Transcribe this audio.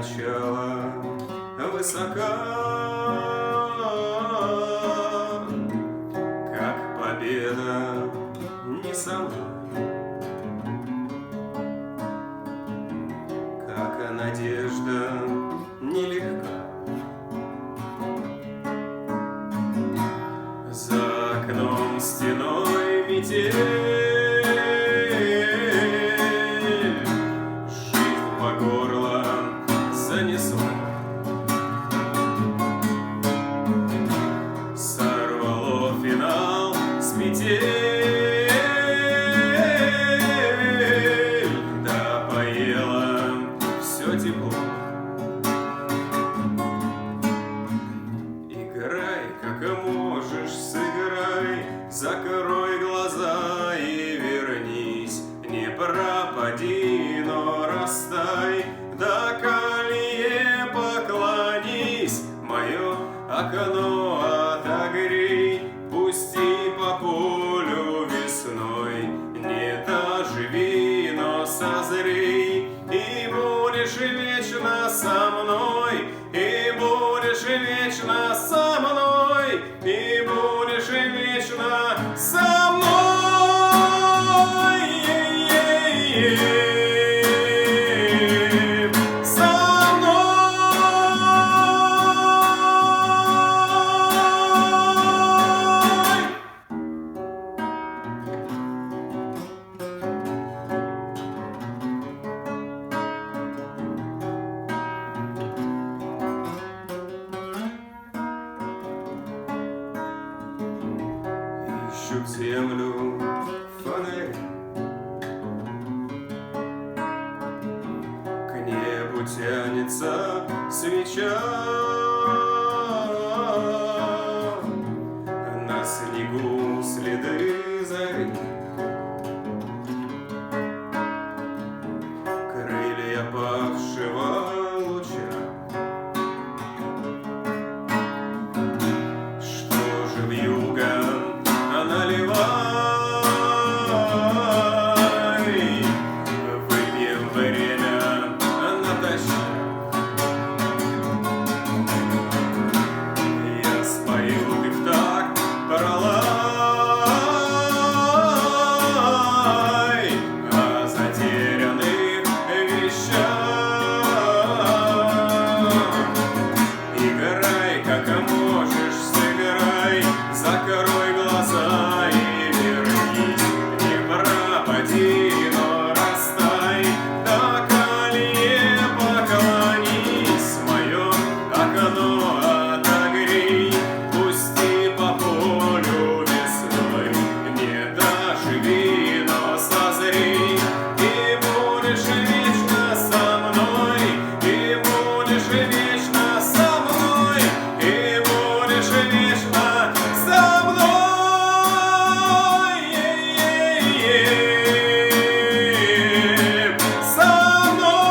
начала высока, как победа не со мной, как надежда нелегка. За окном стеной метель, жизнь по горло занесла. Сорвало финал с петель, да поела все тепло. Играй, как можешь, сыграй, закрой глаза и вернись. Не пропади, но растай, до колее поклонись. Мое окно отогрей, пусти по полю весной. Не доживи, но созрей, и будешь вечно со мной, и будешь вечно со мной, и будешь вечно со мной. Со мной. Ищут землю фонари, к небу тянется свеча, на снегу следы зари, крылья павшего луча. Что же вьюга наливай, выпьем время натощак. Я спою, ты в такт пролай, о затерянных вещах. Играй, как можешь, сыграй, закрой глаза и вернись. Не пропади, но растай, до колее поклонись. Мое окно отогрей, пусти по полю весной. Не доживи, но созрей, и будешь вечно со мной, и будешь вечно со мной, и будешь вечно со мной. Со мной.